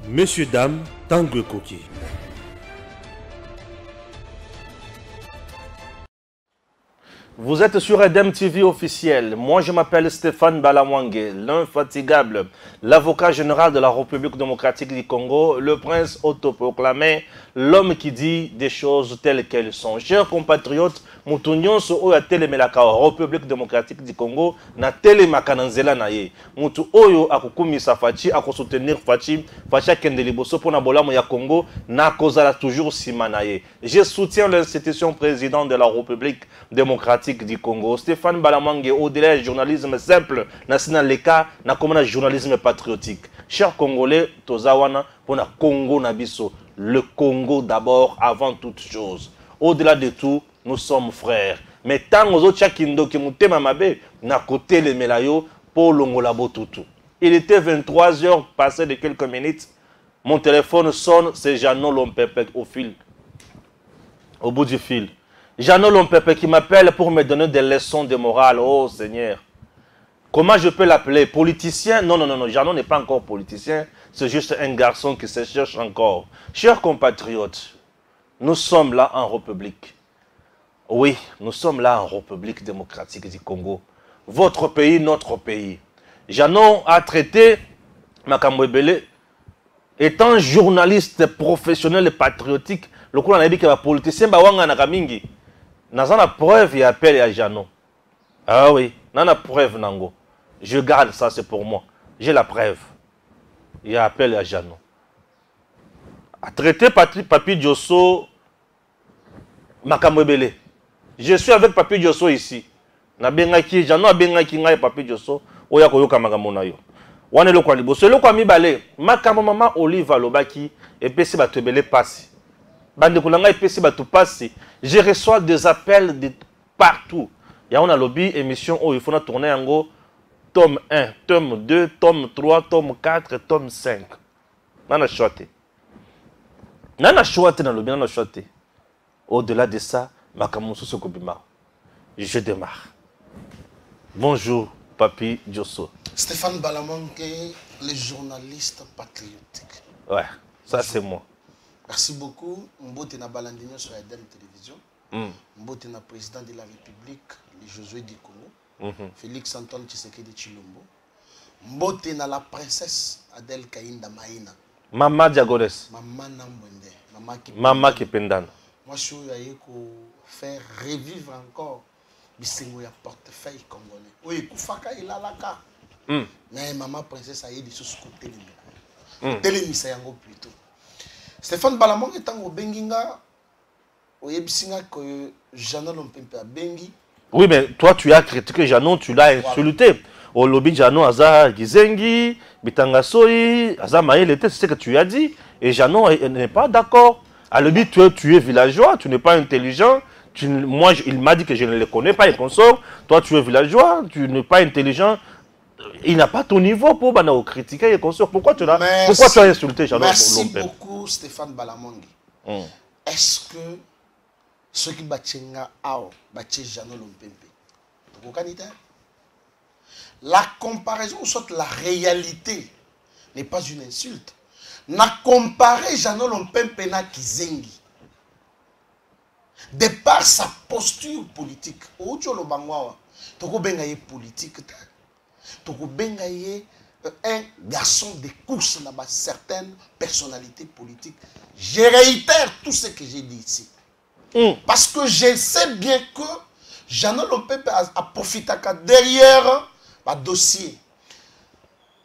Messieurs, dames, Tangue Koki. Vous êtes sur Edem TV officiel. Moi, je m'appelle Stéphane Balamwangue, l'infatigable, l'avocat général de la République démocratique du Congo, le prince autoproclamé, l'homme qui dit des choses telles qu'elles sont. Chers compatriotes, Moutounion so oyo telemelaka République démocratique du Congo na telemaka na nzela na ye. Mutu oyo akokumisa Fachi, akosoutenir Fachi, Fachi akende liboso pona bolamu ya Congo na kozala toujours sima na ye. Je soutiens l'institution président de la République démocratique du Congo. Stéphane Balamwangue, au-delà du journalisme simple, national leka na comme journalisme patriotique. Chers Congolais, tozawana pona Congo nabiso. Le Congo d'abord avant toute chose. Au-delà de tout, nous sommes frères. Mais tant aux autres chakindo qui mutema mabe na côté les melayo pour longolabo tutu. Il était 23 h passé de quelques minutes. Mon téléphone sonne, c'est Jeannot Lompepe au bout du fil. Jeannot Lompepe qui m'appelle pour me donner des leçons de morale. Oh Seigneur. Comment je peux l'appeler? Politicien? Non, non, non, non. Jeannot n'est pas encore politicien. C'est juste un garçon qui se cherche encore. Chers compatriotes, nous sommes là en République. Oui, nous sommes là en République démocratique du Congo. Votre pays, notre pays. Jeannot a traité Makambo Ebele étant journaliste professionnel et patriotique. Le coup, on a dit que les politiciens bawanga nakamingi. N'a la preuve et appel à Jeannot. Ah oui, n'a la preuve nango. Je garde ça, c'est pour moi. J'ai la preuve. Il y a appel à Jeannot. A traité Papi Diosso Makambo Ebele. Je suis avec Papi Diosso ici. Na bengaki Jeannot bengaki ngai Papi Diosso oya koyoka makambo na yo. Wana lo kwa liboso lo kwa mibale makambo mama Olive Lobaki epesi bato ebele pasi. Bande kulanga epesi bato pasi. Je reçois des appels de partout. Ya on a lobby émission où il faut tourner yango tome 1, tome 2, tome 3, tome 4, tome 5. Nana choite. Nana choite na lobby nana choite. Au-delà de ça, je démarre. Bonjour, Papi Diosso. Stéphane Balamwangue, le journaliste patriotique. Ouais, ça c'est moi. Merci beaucoup. Mbote na Balandinho sur Edem Télévision. Mbote na président de la République, le Josué du Congo. Félix Antoine Tshisekedi Tshilombo. Mbote na la princesse Adèle Kainda Maïna. Mama Diagones. Mama Nambwende. Mama Kipendana. Moi, je suis allé faire revivre encore bisengo ya portefeuille congolais. Oui, Koufaka il a la carte. Mais maman princesse a dit sous côté les télémissa yango plutôt. Stéphane Balamwangue est en benginga oyebisinga que Jeannot Lompepe a bengi. Oui, mais toi tu as critiqué Jeannot, tu l'as insulté. Au lobby Jeannot aza Gizengi, Bitangasoi, aza Maël, c'est ce que tu as dit et Jeannot n'est pas d'accord. Alors, tu es villageois, tu n'es pas intelligent. Moi, il m'a dit que je ne le connais pas, et consort. Toi, tu es villageois, tu n'es pas intelligent. Il n'a pas ton niveau pour critiquer et consort. Pourquoi tu as insulté Jeannot? Merci beaucoup, Stéphane Balamwangue. Est-ce que ceux qui battent Jeannot Lompepe, la comparaison, soit la réalité, n'est pas une insulte. Na comparé Jeannot Lompepe na Kizengi de par sa posture politique. Ocho lo bangwa toko benga ye politique toko benga ye un garçon de course là-bas certaines personnalités politiques. Je réitère tout ce que j'ai dit ici. Parce que je sais bien que Jeannot Lompepe a profité derrière le dossier.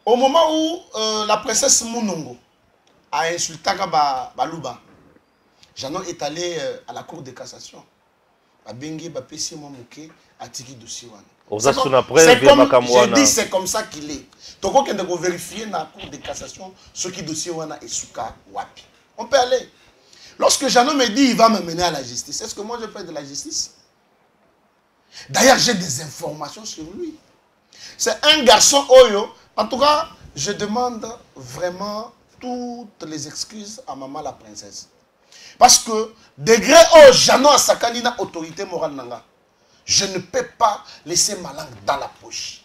Au moment où la princesse Munongo a insulté Balouba, Jeannot est allé à la cour de cassation. Bengi Bapessi Mamouké a tiré dossier. Je dis c'est comme ça qu'il est. Donc on peut vérifier dans la cour de cassation ce qui dossier wana et Souka Wapi. On peut aller. Lorsque Jeannot me dit il va me mener à la justice, est-ce que moi je fais de la justice? D'ailleurs j'ai des informations sur lui. C'est un garçon Oyo. En tout cas, je demande vraiment toutes les excuses à maman la princesse. Parce que, degré où Jeannot a sakalina autorité morale nanga, je ne peux pas laisser ma langue dans la poche.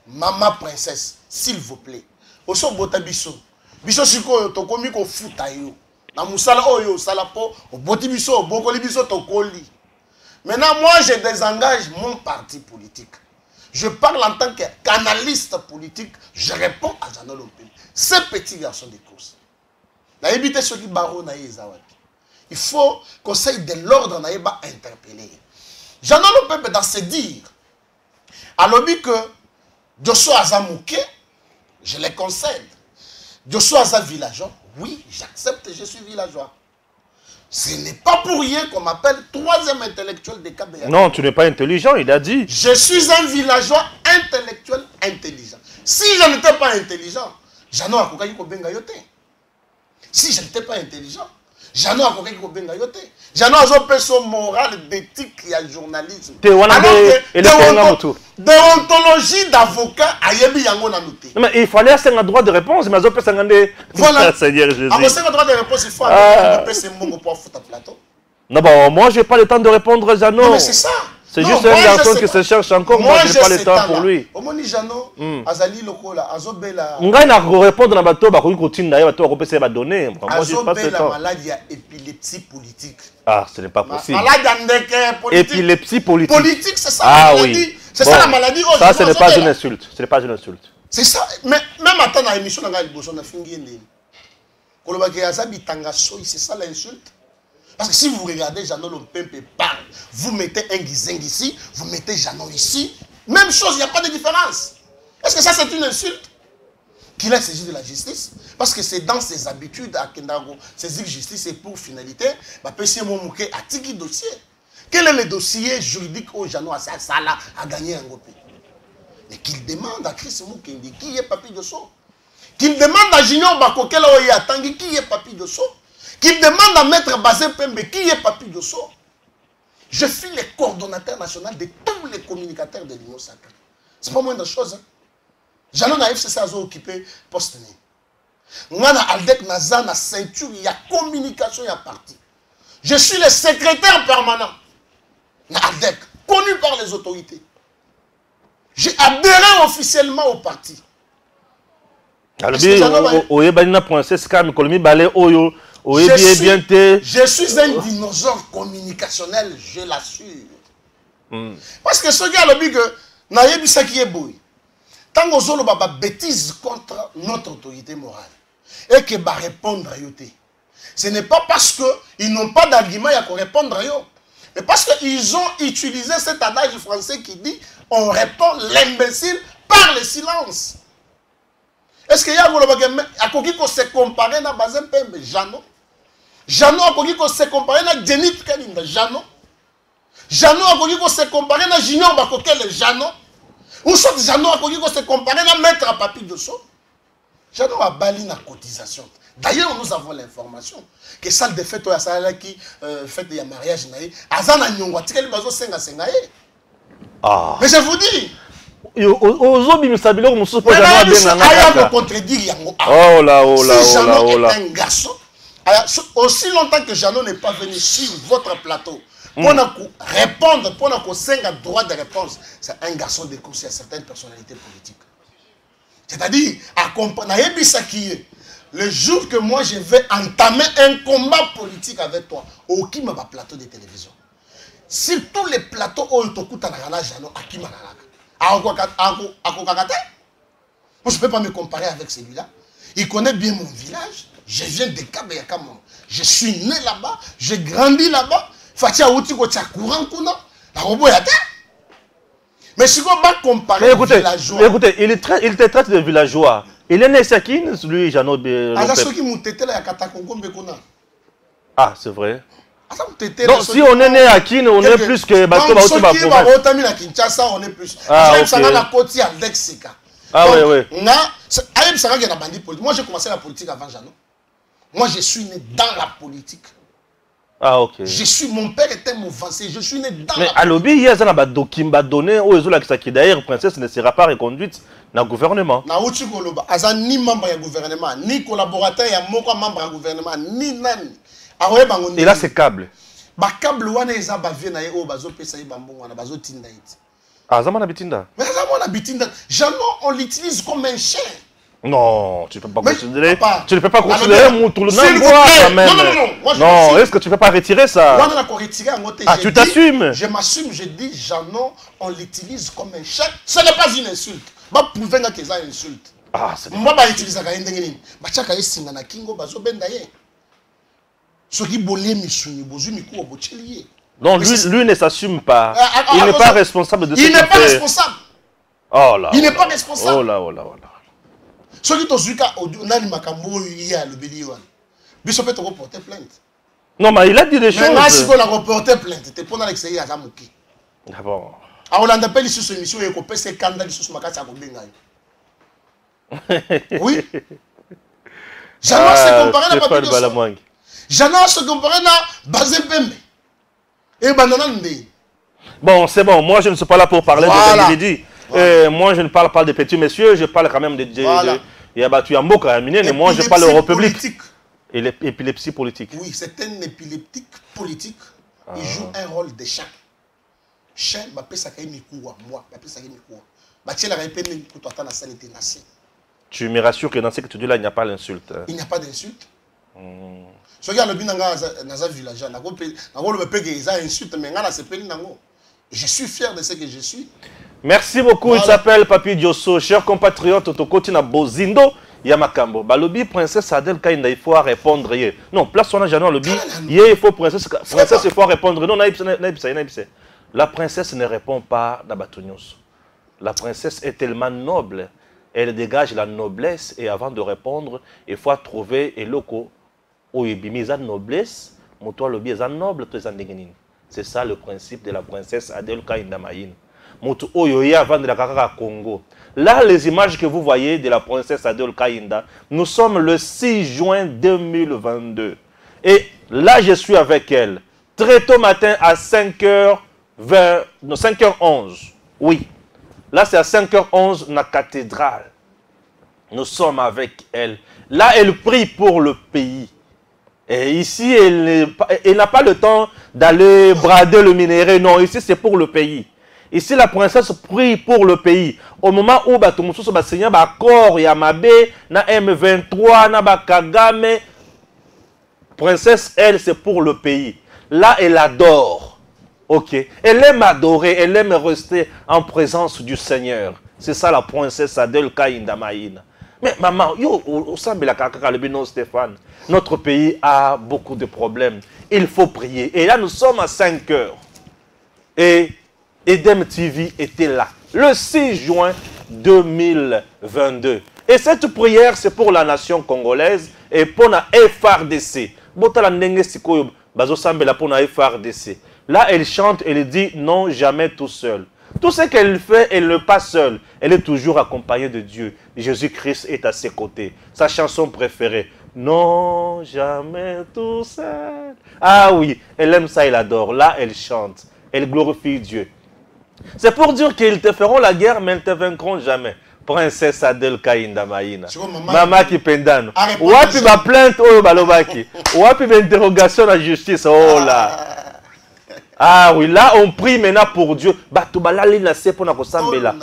Maman princesse, s'il vous plaît. Oso botabiso, biso sikoyo tokomi ko futa yo na musala oyo sala po oboti biso bokoli biso tokoli. Maintenant moi je désengage mon parti politique. Je parle en tant qu'analyste politique, je réponds à Jeannot Lompembe. Ce petit garçon de course. Na éviter ceux qui barreau na ezawaki. Il faut conseil de l'ordre na eba interpeller. Jeannot Lompembe dans ses dires a lobby que Joshua Azamouké, je les concède. Joshua Aza villageois, oui, j'accepte, je suis villageois. Ce n'est pas pour rien qu'on m'appelle troisième intellectuel des Kabea. Non, tu n'es pas intelligent, il a dit. Je suis un villageois intellectuel intelligent. Si je n'étais pas intelligent, Jeannot Akokaki Kobenga Yote. Si je n'étais pas intelligent, Jeannot Akokaki Kobenga Yote. Jeannot a un son moral d'éthique et à journalisme. Déontologie d'avocat a yebi yango na noté. Mais il fallait un droit de réponse, mais voilà. Seigneur Jésus. À un droit de réponse, il faut un pour foutre plateau. Non, bon, moi j'ai pas le temps de répondre, Jeannot. Non, mais c'est ça. C'est juste un garçon qui se cherche encore. Moi, j'ai pas le temps pour lui. Omoni Jeannot, Azali Lokola, Azobela. Ngai na répondre na bateau, ba ko continue na bateau ko pesa ba donner. Moi, j'ai pas ce temps. Maladie à épilepsie politique. Ah, ce n'est pas possible. Maladie politique. Épilepsie politique. Politique, c'est ça la maladie. Oui. C'est ça la maladie. Ça, ce n'est pas une insulte. Ce n'est pas une insulte. C'est ça. Mais même à ton émission, on a besoin de finir. C'est ça l'insulte. Parce que si vous regardez Jeannot Lompembe parle, vous mettez un Gizeng ici, vous mettez Jeannot ici, même chose, il n'y a pas de différence. Est-ce que ça c'est une insulte? Qu'il a saisi de la justice? Parce que c'est dans ses habitudes à Kendago, saisir justice et pour finalité, Mouké a tiki dossier. Quel est le dossier juridique où Jeannot a gagné un gopé? Mais qu'il demande à Chris Moukendi qui est Papi Dosso. Qu'il demande à Junior Bakokela Oya Tangi qui est Papi Dosso. Qu'il demande à Maître Bazé Pembe qui est Papi Dosso. Je suis le coordonnateur national de tous les communicateurs de l'Union sacrée. C'est pas moindre chose. Hein? Jeannot na FCC a occupé poste. Moi, na Aldec Naza na ceinture, il y a communication, il y a parti. Je suis le secrétaire permanent. Na Aldec, connu par les autorités. J'ai adhéré officiellement au parti. Je suis un dinosaure communicationnel, je l'assure. Parce que ce gars, le big, n'a ça qui est beau. Tant que nous avons des bêtises contre notre autorité morale et que va répondre à eux, ce n'est pas parce qu'ils n'ont pas d'argument à répondre à eux, mais parce qu'ils ont utilisé cet adage français qui dit on répond l'imbécile par le silence. Est-ce qu'il y a un qui se comparer à Bazin Pembe? Jeannot. Jeannot a se comparer à Jenit Kalinga? Jeannot. Jeannot a se comparer à Junior Bakokele? Jeannot. Ou soit Jeannot a se comparer à Maître à Papi Dosso? Jeannot a bali na cotisation. D'ailleurs, nous avons l'information que salle de fête qui fait des mariages, Azana Nyongwa, Tikeli Bazo Senga Senga. Mais je vous dis. Un garçon. Aussi longtemps que Jeannot n'est pas venu sur votre plateau pour répondre, pour nous droit de réponse, c'est un garçon de course à certaines personnalités politiques. C'est-à-dire, le jour que moi je vais entamer un combat politique avec toi, aucun plateau de télévision. Sur tous les plateaux où tu écoutes Jeannot, à qui moi je ne peux pas me comparer avec celui-là. Il connaît bien mon village. Je viens de Kabea. Je suis né là-bas. J'ai grandi là-bas. Mais si on va comparer villageois. Écoutez, il te traite de villageois. Il est né à qui, lui, Jeannot? Ah, c'est vrai. Donc si on est né à Kin, on est plus que Bato Bato Bato. On est plus. Ah, oui. Moi, j'ai commencé la politique avant Jeannot. Moi, je suis né dans la politique. Ah, ok. Mon père était mon vassal. Je suis né dans mais la politique. Mais à l'obé, il y a un document qui donné aux Zola qui d'ailleurs, princesse ne sera pas reconduite dans le gouvernement. Na uchi koloba, aza ni membre du gouvernement, ni collaborateur ya moko membre du gouvernement, ni nani. Et là, c'est câble. Ba câble wana eza ba vie na ye o bazo pesa ye bambongo wana bazo tinda iti. Ah, Zamana Bitinda. Mais Zamana Bitinda, Jeannot on l'utilise comme un chien. Non, tu ne peux pas Mais, considérer. papa, Tu ne peux pas alors, considérer mais, Moutoulou s'il vous Namboa plaît. quand même. Non, non, non, non. Moi, je non, m'assume. est-ce que tu ne peux pas retirer ça? Moi, on a retiré un côté. Ah, tu t'assumes? Je m'assume, je dis, Jeannot, on l'utilise comme un chèque. Ce n'est pas une insulte. Bah, prouver que c'est une insulte. Ah, c'est Moi, bah, utilise la gagne d'engagement. Bah, chaque année, c'est un kingo, bah, zo ben d'ailleurs. Ce qui bolé, misuni, bozu, mikou, obochelier. Non, lui ne s'assume pas. Il n'est pas responsable de ce qu'il fait. Il n'est pas fait. responsable. Oh là. Il n'est pas responsable. Oh là, oh là, oh là. Ce qui tozuka, on a le makambo, il y a le béliwan. Bishop est reporté plainte. Non, mais il a dit des choses. Mais là, si on a reporté plainte, c'était pour l'extérieur à Zamouki. Ah bon. Alors, on appelle ici cette émission et on peut se candidater sur ce macaque à Gobengaï. Oui. Jeannot se comparait à Papi Dosso. Jeannot se comparait à Bazé Pembe. Et Banana Ndé. Bon, c'est bon. Moi, je ne suis pas là pour parler Voilà. de Benedidi. Moi, je ne parle pas de petits messieurs. Je parle quand même de... Voilà. Il y a battu un mot quand même. Mais moi, je parle République. Et l'épilepsie politique. Oui, c'est un épileptique politique. Il joue un rôle de chien. Chien, je peux savoir moi. Je peux savoir moi. Tu me rassures que dans ce que tu dis là, il n'y a pas l'insulte. Il n'y a pas d'insulte. Si regarde le bin dans un village, je suis fier de ce que je suis. Merci beaucoup, voilà. Il s'appelle Papi Diosso. Chers compatriotes, Otokoti na Bozindo, Yamakambo. Balobi, princesse Adel Kainda, il faut répondre. Non, place on a jamais lobby. Il faut princesse, il faut répondre. Non, la princesse ne répond pas d'Abatonios. La princesse est tellement noble. Elle dégage la noblesse et avant de répondre, il faut trouver un loco. Oubimisa noblesse, moto lobby est noble, c'est ça le principe de la princesse Adel Kainda Maïn. Moto Oyoya avant de la Kaka Congo. Là, les images que vous voyez de la princesse Adel Kainda, nous sommes le 6 juin 2022. Et là, je suis avec elle. Très tôt matin à 5h20, non, 5h11. Oui. Là, c'est à 5h11, dans la cathédrale. Nous sommes avec elle. Là, elle prie pour le pays. Et ici, elle n'a pas le temps d'aller brader le minerai. Non, ici, c'est pour le pays. Ici, la princesse prie pour le pays. Au moment où Batumoussou va signer accord, Yamabe, na M23, na Bakagame, princesse, elle, c'est pour le pays. Là, elle adore. Ok. Elle aime adorer, elle aime rester en présence du Seigneur. C'est ça la princesse Adel Kainda Maïna. Mais maman, Stéphane, notre pays a beaucoup de problèmes. Il faut prier. Et là, nous sommes à 5 heures. Et Edem TV était là. Le 6 juin 2022. Et cette prière, c'est pour la nation congolaise et pour la FRDC. Là, elle chante, elle dit non, jamais tout seul. Tout ce qu'elle fait, elle ne pas seule. Elle est toujours accompagnée de Dieu. Jésus-Christ est à ses côtés. Sa chanson préférée. Non, jamais tout seul. Ah oui, elle aime ça, elle adore. Là, elle chante. Elle glorifie Dieu. C'est pour dire qu'ils te feront la guerre, mais ils ne te vaincront jamais. Princesse Adel Kainda Maïna. Maman qui pendano. Ouapi ma plainte, oh balobaki. Ouapi ma interrogation à la justice, oh là. Ah oui, là on prie maintenant pour Dieu. Batubalali nase pour na kosambela.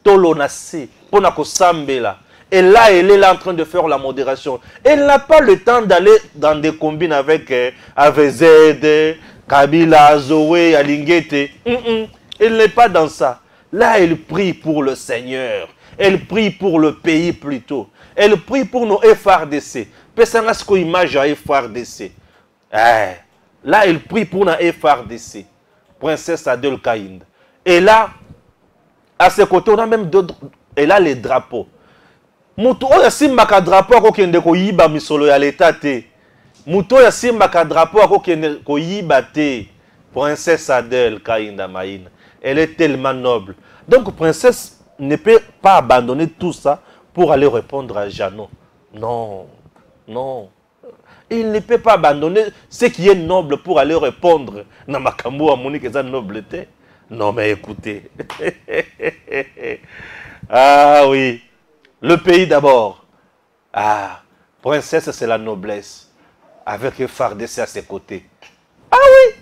Tolo nase pour na kosambela. Et là, elle est là en train de faire la modération. Elle n'a pas le temps d'aller dans des combines avec AVZ, Kabila, Zoé, Alingete. Elle n'est pas dans ça. Là, elle prie pour le Seigneur. Elle prie pour le pays plutôt. Elle prie pour nos FRDC. Pesangasko image à FRDC. Là, elle prie pour nos FRDC. Princesse Adel Kainda. Et là, à ses côtés, on a même d'autres. Et là, les drapeaux. Muto ya simbaka drapeau akokende koyiba misolo ya leta te. Muto ya simbaka drapeau akokende koyiba te. Princesse Adel Kainda Maïna. Elle est tellement noble. Donc, princesse ne peut pas abandonner tout ça pour aller répondre à Jeannot. Non, non. Il ne peut pas abandonner ce qui est noble pour aller répondre. Namakambo a moni que ça noblesse. Non, mais écoutez. Ah oui. Le pays d'abord. Ah, princesse, c'est la noblesse. Avec FARDC à ses côtés. Ah oui,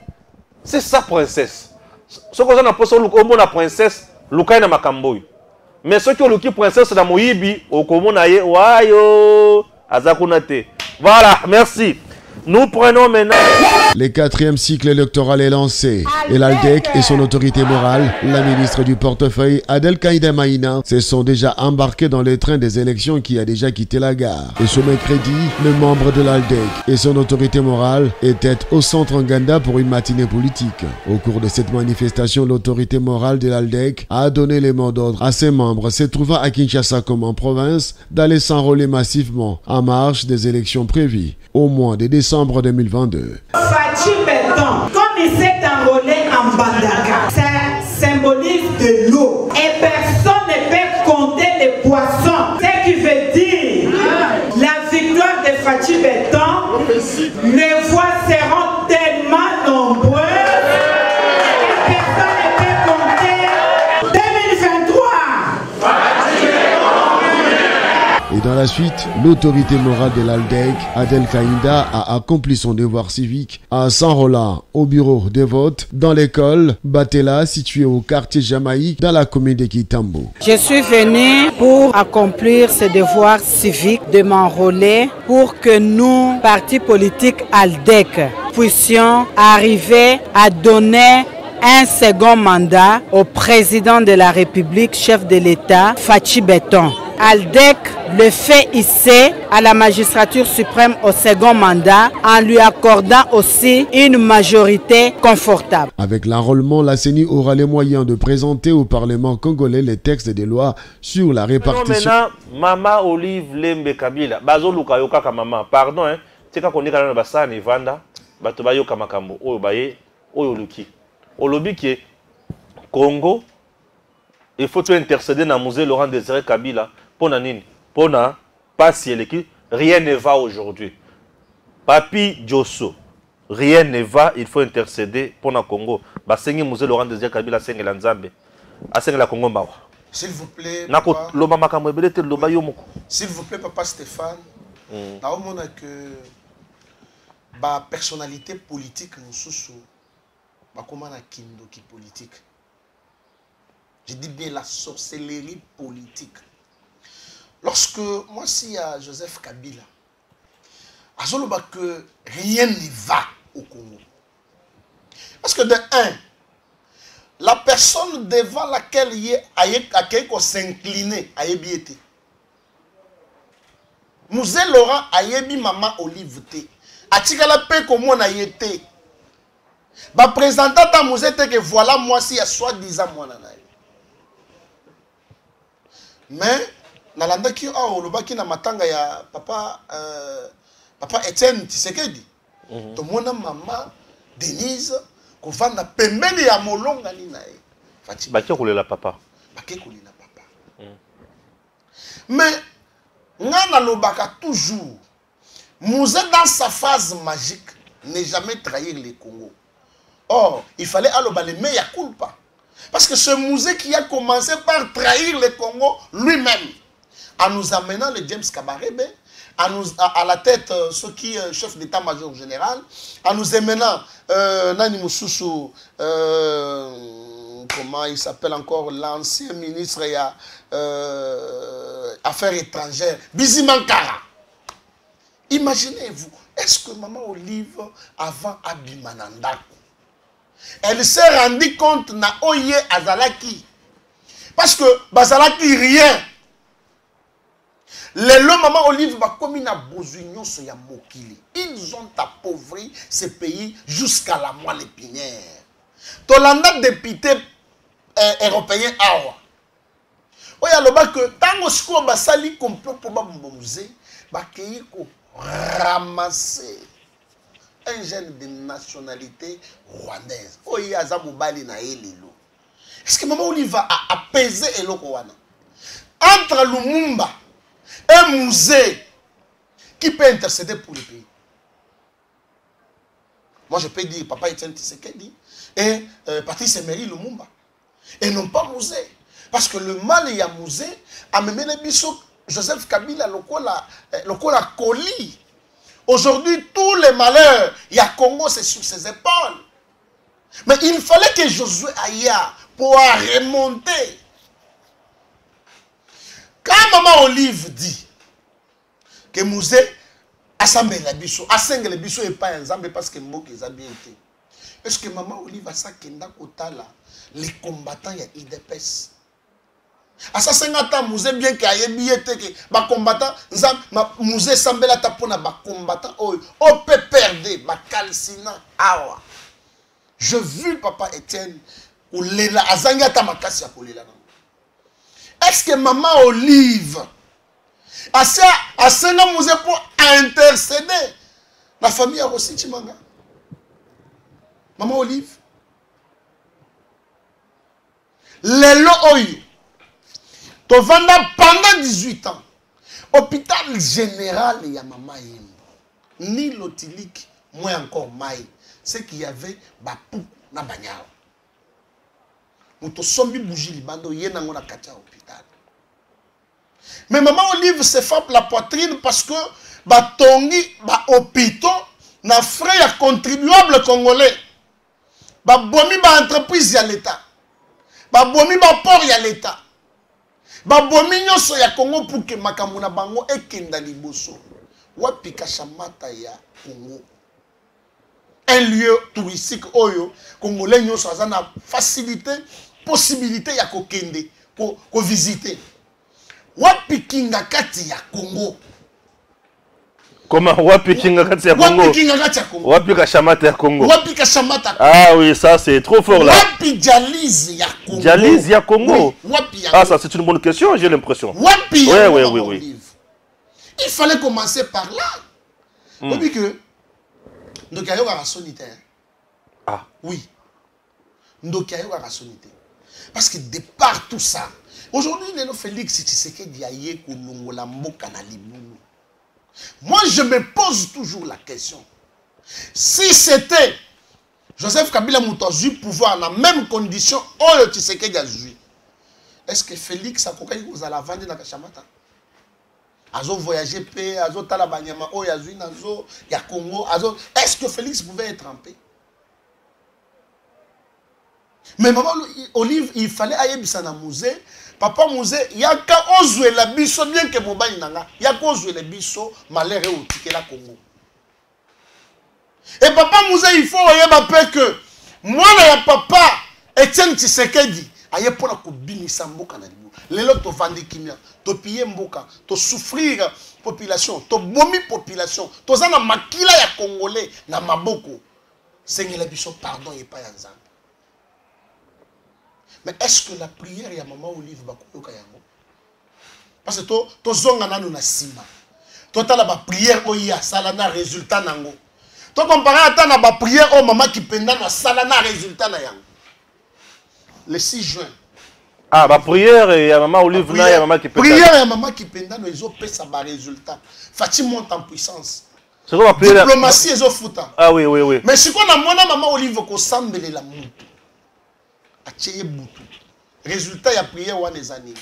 c'est ça, princesse. Ce que vous avez la princesse, Lukaina Makamboy. Mais ceux qui ont le princesse dans Moïbi, au Komonaye, wayo, Azakunate. Voilà, merci. Nous prenons maintenant... Le 4e cycle électoral est lancé et l'ALDEC et son autorité morale, la ministre du portefeuille Adelkaïda Maïna, se sont déjà embarqués dans le train des élections qui a déjà quitté la gare. Et ce mercredi, le membre de l'ALDEC et son autorité morale étaient au centre Nganda pour une matinée politique. Au cours de cette manifestation, l'autorité morale de l'ALDEC a donné les mots d'ordre à ses membres se trouvant à Kinshasa comme en province d'aller s'enrôler massivement en marche des élections prévues au mois de décembre 2022. Fachi Beton, comme il s'est enrôlé en Bandaka, ça symbolise de l'eau. Et personne ne peut compter les poissons. Ce qui veut dire la victoire de Fachi Beton, les voix seront tellement nombreuses que personne ne peut compter 2023. Et dans la suite, l'autorité morale de l'ALDEC, Adelkaïda, a accompli son devoir civique en s'enrôlant au bureau de vote dans l'école Batela située au quartier Jamaïque dans la commune de Kitambo. Je suis venu pour accomplir ce devoir civique de m'enrôler pour que nous, partis politiques ALDEC, puissions arriver à donner un second mandat au président de la République, chef de l'État, Fachi Beton. ALDEC le fait ici à la magistrature suprême au second mandat en lui accordant aussi une majorité confortable. Avec l'enrôlement, la CENI aura les moyens de présenter au Parlement congolais les textes des lois sur la répartition. Maintenant, Mama Olive Lembe Kabila, Bazo Luka Yoka Mama, pardon, hein, c'est quand on est dans le bassin, et Vanda, Batobayo Kamakambo, Oyobaye, Oyoluki. Olobi qui est Congo, il faut intercéder dans le musée Laurent Désiré Kabila. Pour Nanine, pour na pas si rien ne va aujourd'hui. Papi Diosso, rien ne va, il faut intercéder pour le Congo. Basengi musée Laurent Désiré Kabila sengi la Nzambe. Asengi la Congo Mawa. S'il vous plaît, s'il vous plaît, papa Stéphane, on a que la personnalité politique nous sous comment la kindo qui politique. Je dis bien la sorcellerie politique. Lorsque moi, si il y a Joseph Kabila, que rien ne va au Congo. Parce que de un, la personne devant laquelle il y a s'incliner a été. Musée Laurent a yebi maman Olive T. A tigala pe comme on a été. Ba présentant à musée que voilà moi si il y a soi-disant moi nanaï. Mais nalanda ki a olobaki na matanga ya papa papa Etienne Tshisekedi. To mona maman Denise ko vanda pembeni ya molonga ni nae. Fati ba ki kolela papa. Ba ki kolela papa. Mais ngana lobaka toujours Musée dans sa phase magique n'est jamais trahir les Congo. Or, il fallait aloba le meilleur culpa. Parce que ce musée qui a commencé par trahir le Congo lui-même, en nous amenant le James Kabarebe, à la tête ce qui est chef d'état-major général, en nous amenant Nani Moussoussou, comment il s'appelle encore, l'ancien ministre Affaires étrangères, Bizimankara. Imaginez-vous, est-ce que Maman Olive, avant Abimananda, elle s'est rendue compte na Oye Azalaki? Parce que Bazalaki rien. Les lots Maman Olive va comme une abozunion sur ya Mokili. Ils ont appauvri ce pays jusqu'à la moelle épinière. Tolanda député européen awa. Oya loba que tango siko basali complot pour babombomuze ba keiko ramasser un jeune de nationalité rwandaise. Oya azamubali na elelo. Est-ce que Maman Olive va apaiser eloko wana? Entre Lumumba un musée qui peut intercéder pour le pays. Moi, je peux dire Papa Etienne Tshisekedi et Patrice Emery Lumumba. Et non pas musée. Parce que le mal, il y a musée, a mené les bisous, Joseph Kabila, le colis. Aujourd'hui, tous les malheurs, il y a Congo, c'est sur ses épaules. Mais il fallait que Josué aille pour remonter. Quand maman Olive dit que Mouzé assemble la biso, assemble la biso et pas ensemble parce que Mbok les a bien été. Est-ce que maman Olive a ça kenda kotala les combattants y a IDPS? À ça 50 ans Mouzé bien qu'il y ait bien été que ba combattant Mouzé sambela tapona ba combattant o peut perdre ba calcina awa. Je vu papa Étienne ou lela azanga ta makasi ya kolela. Est-ce que maman Olive a ça Mouzé pour intercéder la famille a aussi Chimanga? Maman Olive Lelo Oyo Tovanda pendant 18 ans hôpital général ya maman Yimbo ni l'otilique moi encore maï c'est qu'il y avait bapou na banyao muto sombi bougie libando yena ngona katia hôpital. Mais maman Olive se frappe la poitrine parce que batongi ba hôpitaux na frais ya contribuable congolais. Ba bomi ba entreprise ya l'état. Ba bomi ba port ya l'état. Ba bomi nyonso ya Congo pour que makambo na bango ekenda liboso. Wapi kashamata ya Congo. Un lieu touristique oyo congolais nyonso azana facilité possibilité ya kokende ko visiter. Wapi kinga kati ya Congo. Comment Wapi kinga kati ya Congo? Wapi kinga kati ya Congo. Wapi kashamata ya Congo. Wapi kashamata. Ah oui, ça c'est trop fort là. Wapi dialyse ya Congo. Dialyse ya Congo. Oui, wapi ya ah ça c'est une bonne question, j'ai l'impression. Wapi ya oui. Il fallait commencer par là. Vous dites que donc il y a sonité. Ah oui. Donc il y a sonité. Parce que de par tout ça, aujourd'hui Neno Félix Tshisekedi yaye kolongola mboka na libulu. Moi je me pose toujours la question. Si c'était Joseph Kabila Moutazu pouvoir dans la même condition oyo Tshisekedi a joué, est-ce que Félix a kokaki vous allez vendre na Kashamata? Azo voyager pe, azo tala banyama oyo azui nazo ya Congo, azo est-ce que Félix pouvait être en paix? Mais maman Olive, il fallait aller à na musée. Papa musée, yaka ozwe la biso bien que mobali nanga, yaka ozwe la biso malheur au ticket la Congo. Et papa musée, il faut yeba pe que moi na papa Etienne Tshisekedi, aye pour la kobinisa mboka na libu. Lelo to vandi kimia, to piller mboka, to souffrir population, to bomi population, to zana makila ya congolais na maboko. Seigneur la biso pardon et pas yanzan. Mais est-ce que la prière ya maman Olive bakoyoka yango? Parce que to zonga nanu na sima. To tala ba prière oya sala na résultat nango. To comparer ata na ba prière o maman qui penda na sala na résultat na yango. Le 6 juin. Ah ba prière ya maman Olive na ya maman qui penda. Prière ya maman qui penda no ezo pesa ba résultat. Fati monte en puissance. C'est quoi la prière? Diplomatie ezo futa. Ah oui. Mais si qu'on a mona maman Olive ko sambele la mutu. Acheye butu. Résultat y a prière ou les années.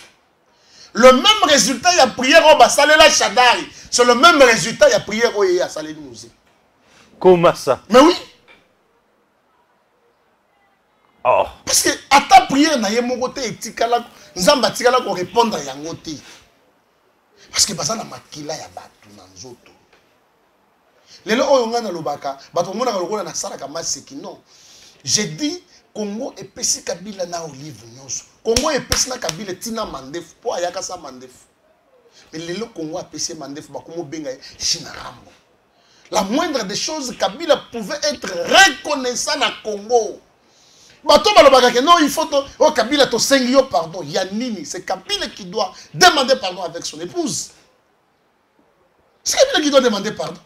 Le même résultat y a prière au basale la Chadari. C'est le même résultat y a prière au ya salé nous. Comment ça? Mais oui. Oh. Parce que à ta prière na ye mon côté etikala nzamba tikala ko répondre à yangote. Parce que basa na makila ya batu na nzoto. Lelo oyo ngana lobaka, bato mona lokola na sala ka maseki non. J'ai dit Congo et Pessi Kabila na Olive nyonso. Congo et Pessi na Kabila tina mandef po ayaka sa mandef. Mais le Congo a Pessi mandef ba komo benga Chinarambo. La moindre des choses Kabila pouvait être reconnaissant na Congo. Bato balobaka que non il faut oh Kabila to sengio pardon, Yanini, c'est Kabila qui doit demander pardon avec son épouse. C'est Kabila qui doit demander pardon.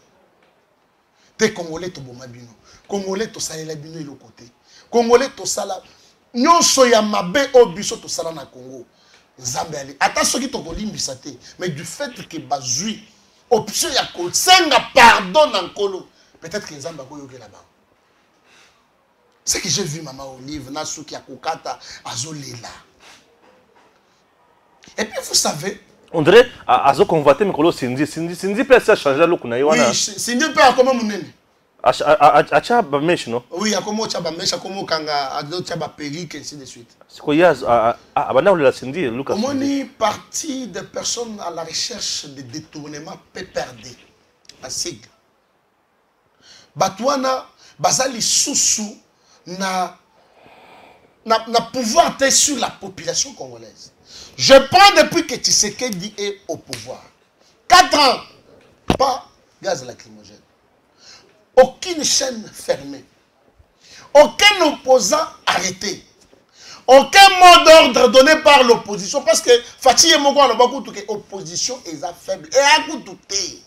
T'es Congolais to bomabino. Congolais to salela bino le côté. Congolais to sala nyonso ya mabe obiso to sala na Congo nzambe ali ata soki to kolimbisa te mais du fait que bazui option ya ko senga pardon na nkolo peut-être que nzambe akoyoke là-bas. C'est que j'ai vu maman Olive na soki ya kokata azolela. Et puis vous savez on dirait azo convoiter mikolo Cindy peut ça changer le kuna wana. Oui Cindy peut comment munene. Acha ba mèche non? Oui, à comment tu as mèche, à comment kanga, à d'autres tu as perruque ainsi de suite. C'est quoi yaz abana ou la Cindy Lucas? On est partie des personnes à la recherche de détournement PPRD. À sigle. Batouana bazali sousou na pouvoir être sur la population congolaise. Je prends depuis que Tshisekedi est au pouvoir. 4 ans, pas gaz lacrymogène. Aucune chaîne fermée. Aucun opposant arrêté. Aucun mot d'ordre donné par l'opposition. Parce que Fatih et Mogo, l'opposition est faible. Et à coup tout est.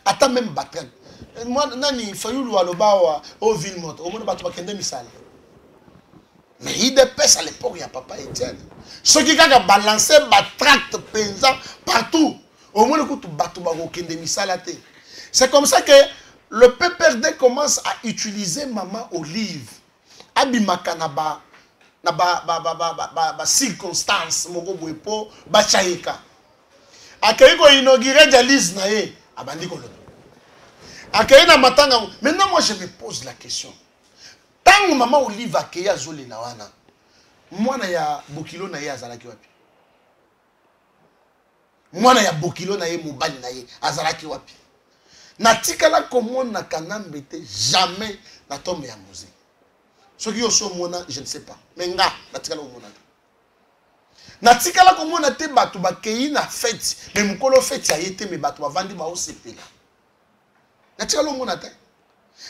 Attends même Batran. Moi, Nani, Fayoulou, Aloba, au Villemont, au monde de Bakende Misala. Mais il dépêche à l'époque, il n'y a papa Etienne. Ceux qui ont balancé ma tracte paysan partout. Au moins, c'est comme ça que le PPRD commence à utiliser Maman Olive. Abimaka naba circonstance moko boepo ba chaika. Akayi ko inaugurer dialyse na ye abandi ko loto. Akayi na matanga. Maintenant moi je me pose la question. Tant Maman Olive akeya zoli na wana. Mwana ya Bokilo na ye azalaki wapi? Mwana ya Bokilo na ye mobali na ye azalaki wapi? Natikala komona kanambe te jamais na tombe ya musée. Ce qui est mona, je ne sais pas. Mais nga natikala komona. Natikala komona te batu bakei na fête, mais mukolo fête ya yete me batu bavandi ba osepela. Natikala komona te.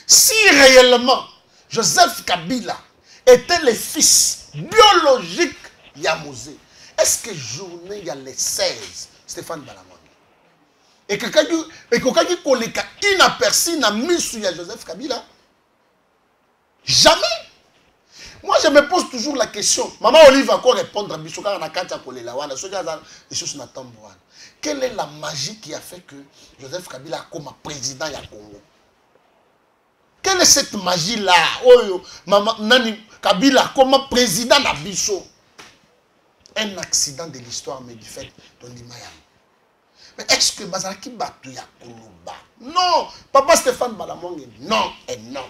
Si réellement Joseph Kabila était le fils biologique ya musée, est-ce que journée ya les 16 Stéphane Balamwangé et que koleka inaperçu na misu ya Joseph Kabila? Jamais. Moi je me pose toujours la question. Maman Olive va encore répondre à Bissoka na kata kolela wana so gaza les choses na tamboana. Quelle est la magie qui a fait que Joseph Kabila comme président ya Congo? Quelle est cette magie là? Oh maman nani Kabila comme président na biso? Un accident de l'histoire mais du fait d'Ondimayam. Mais est-ce que Bazalaki Batu ya Koloba? Non. Papa Stéphane Balamwangé, non et non.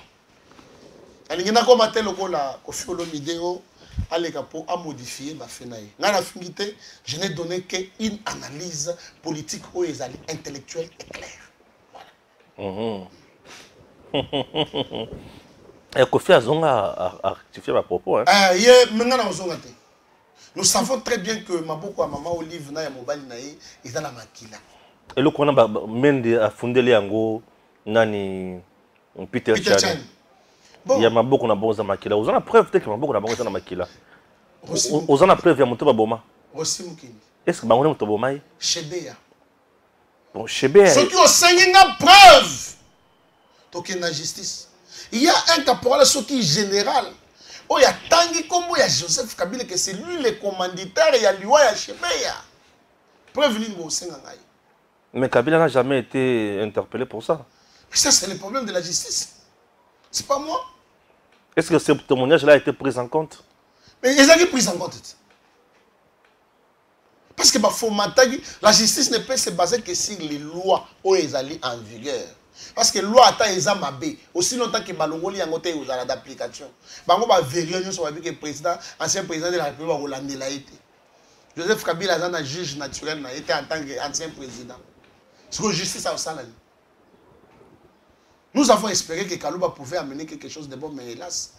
Alingina ko maté lokola ko fiolo vidéo aleka po a modifier ba fenaye. Ngana fingité, je n'ai donné qu'une analyse politique ou ezali intellectuelle et claire. Voilà. Et Kofi Azonga a rectifié ma propos hein. Ngana ozonga te. Nous savons très bien que Maboko a Maman Olive na ya mobali na ye est dans la makila. Et le kona mende a fondé les yango nani Peter Chan. Bon. Il y a Maboko na bonza makila. Vous en a preuve que Maboko na bonza na makila. Vous en a preuve ya motoba boma. Aussi mukini. Est-ce que bango motoba boma yi? Chebeya. Bon Chebeya. Ceux qui ont signé la preuve. Donc il y a justice. Il y a un caporal qui général. Oh, il y a Tanguy Kombo, il y a Joseph Kabila, que c'est lui le commanditaire, il y a Liwa, il y a Chebeya. Prévenir mon Sengangaï. Mais Kabila n'a jamais été interpellé pour ça. Mais ça, c'est le problème de la justice. C'est pas moi. Est-ce que ce témoignage-là a été pris en compte? Mais ils ont pris en compte. Parce que la justice ne peut se baser que sur les lois où ils allaient en vigueur. Parce que la loi est mabé aussi longtemps que balongoli yangote aux ala d'application. Bango ba vérifier nous sur que président ancien président de la République Hollande l'a été. Joseph Kabila est un juge naturel n'a été en tant qu'ancien président. C'est que justice a au salon. Nous avons espéré que Kalouba pouvait amener quelque chose de bon, mais hélas,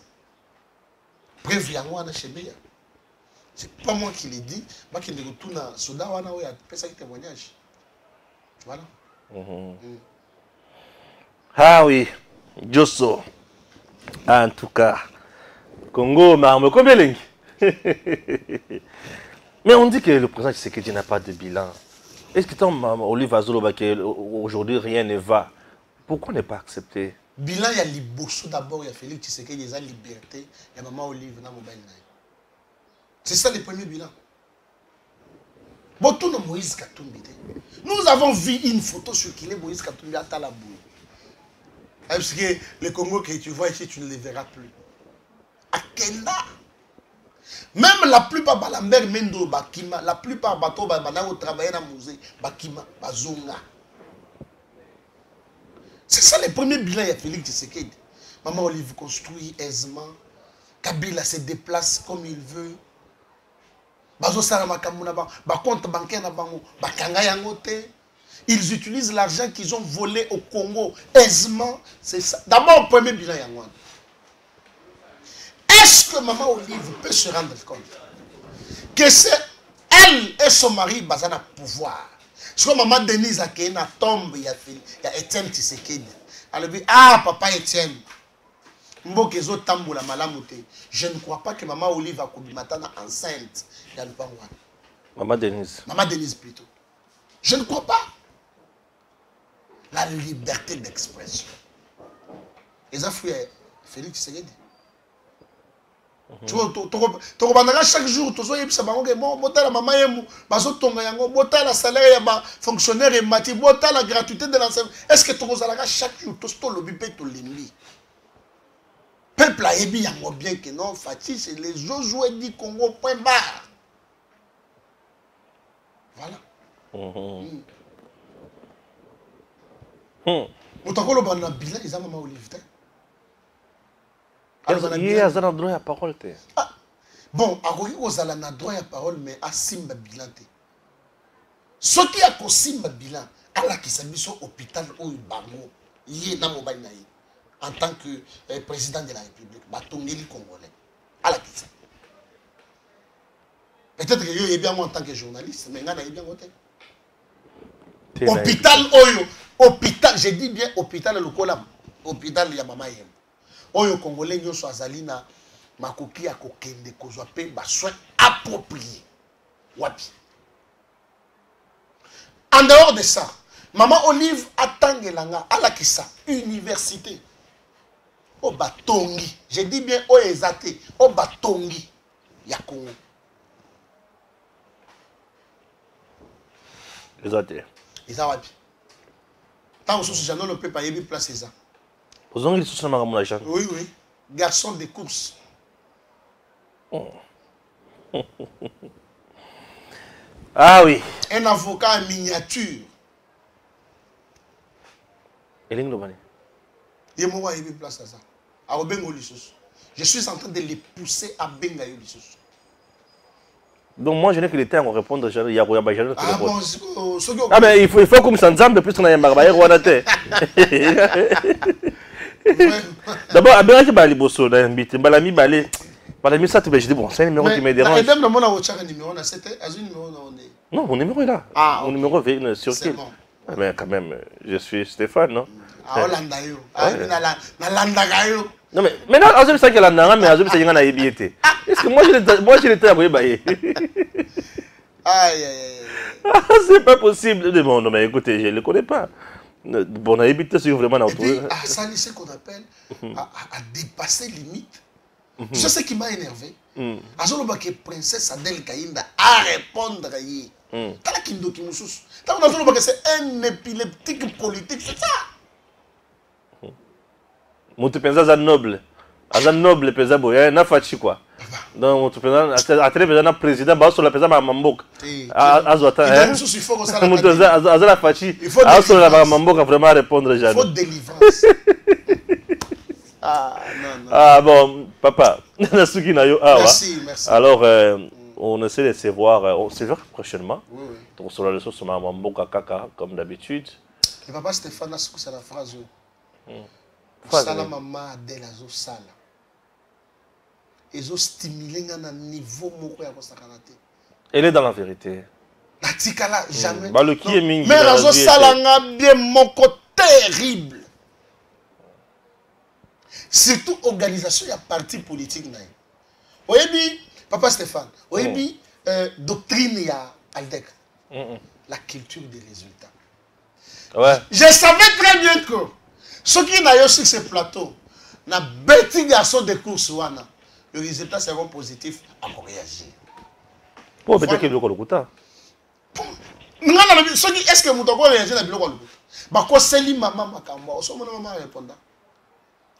bref, yango ana Chebeya. C'est pas moi qui l'ai dit, moi qui ne retourne à Soda wana ou à ça qui témoignage. Voilà. Ah oui, Josso. En tout cas, Congo, Marme, combien de mais on dit que le président Tshisekedi n'a pas de bilan. Est-ce que tant Olive Azoloba aujourd'hui rien ne va? Pourquoi ne pas accepter? Bilan, il y a Liboso d'abord, il y a Félix Tshisekedi, il y a liberté, il y a Maman Olive, il y a mobile. C'est ça le premier bilan. Bon, tout le Moïse Katumbi. Nous avons vu une photo circuler Moïse Katumbi à Talabou. Parce que le Congo que tu vois ici, tu ne le verras plus. À Kenda. Même la plupart de Lambert Mendo, Bakima, la plupart de Bato, travaillent dans le musée, Bakima, Bazunga. C'est ça le premier bilan, il y a Félix Tshisekedi. Maman Olive construit aisément. Kabila se déplace comme il veut. Compte bancaire, ils utilisent l'argent qu'ils ont volé au Congo aisément. C'est ça. D'abord, premier bilan, est-ce que Maman Olive peut se rendre compte que c'est elle et son mari qui ont pouvoir? Parce que Maman Denise a créé une tombe, il y a Étienne Tshisekedi. Elle dit, ah, papa Étienne, je ne crois pas que Maman Olive a Matana enceinte. Maman Denise. Maman Denise plutôt. Je ne crois pas. La liberté d'expression. Les affaires, Félix Tshisekedi. Tu vois, chaque jour, tu vois, la salaire, fonctionnaire et mati, la gratuité de l'enseignement. Est-ce que tu as chaque jour, tu as peuple a ébi bien que non, Fatih, c'est les Josué du Congo, point barre. Voilà. Motakolo bana bilan, ils ont Maman Olive. Il y a un droit à parole. Bon, akoki kozala na droit à parole, mais à simba bilan. Ce qui a simba bilan, à la kisabiso hôpital ou bango, yé na mobile na yé. En tant que président de la République, Batongeli Congolais. À la question. Peut-être que je suis bien en tant que journaliste, mais je suis bien côté. Hôpital Oyo. Hôpital, je dis bien hôpital le Kolam. Hôpital Yamama Yem. Oyo Congolais, nous sommes Azalina, Makoki a kokende, Kozwape, soins appropriés. Wapi. En dehors de ça, Maman Olive attend Gelanga à la Kissa, université. Au Batongi, je dis bien au Ezate, au Batongi, ya Congo. Ezate. Ezawapi. Tant que ce ne peut pas y avoir place ça. Vous avez dit que oui, oui. Garçon de course. Ah oui. Un avocat en miniature. Place à ça. Je suis en train de les pousser à Bengayo. Donc moi je n'ai que le temps à répondre. Ah mais il faut comme ça ensemble plus qu'on a un barbaire ou un athée. D'abord, à Bengayo Bali Bosso, invité, Balami Balé. Balami ça, je dis bon, c'est un numéro qui me dérange. Non, mon numéro est là. Ah, mon numéro est sur qui? Mais quand même, je suis Stéphane, non? Ah, Hollanda-yo. Ah, Hollanda-yo. Non mais maintenant, je sais que l'Andanga, mais je sais qu'il y a un ébiété. Est-ce que moi je l'étais à Bouyé? Aïe, aïe, aïe. C'est pas possible. Bon, non mais écoutez, je ne le connais pas. Bon, on a évité ce vraiment dans et puis, ça, c'est ce qu'on appelle à dépasser limite. Tu sais ce qui m'a énervé? Azoloba que princesse Adèle Kaïnda a répondre à y. T'as la Kindo Kimoussous. T'as que c'est un épileptique politique, c'est ça. Mon pensa noble. Azan noble pesa boya na fachi quoi. Donc mon pensa a très besoin président ba sur la pesa ma mamboka. Azwata hein. Mon pensa azala fachi. A sur la mamboka vraiment répondre jamais. Il faut délivrance. Ah non non. Ah bon papa, Nasuki nayo merci, merci. Alors on essaie de se voir, on se verra prochainement. Oui oui. Donc sur la leçon sur ma mamboka kaka comme d'habitude. Et papa Stéphane Nasuki c'est la phrase. Sala maman Adèle azo sala. Ils ont stimulé un niveau moko ya kosakanate. Elle est dans la vérité. Natikala jamais. Bah le qui est mingi. Mais azo sala nga bien moko terrible. Surtout organisation ya parti politique na. Oyebi papa Stéphane, oyebi doctrine ya Aldec. La culture des résultats. Ouais. Je savais très bien que ceux qui n'ont pas sur ce plateau, na bêtis garçon de course wana, le résultat sera positif à réagir. Pour peut-être que le Kolukuta. Est-ce que vous avez réagi à Biloko Kolukuta? Bah quoi c'est li maman makamba, on s'en maman répondant.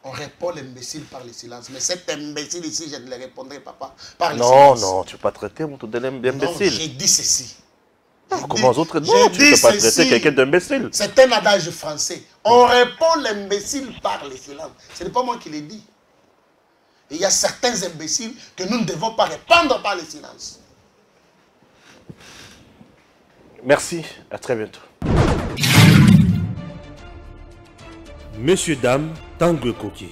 On répond l'imbécile par le silence, mais cet imbécile ici je ne le répondrai pas par le silence. Non non, tu peux pas traiter mon tout d'imbécile. Non, j'ai dit ceci. Comment aux autres? Non, tu ne peux pas traiter quelqu'un d'imbécile. C'est un adage français. On répond l'imbécile par le silence. Ce n'est pas moi qui l'ai dit. Et il y a certains imbéciles que nous ne devons pas répondre par le silence. Merci, à très bientôt. Messieurs, dames, Tanguy Koki.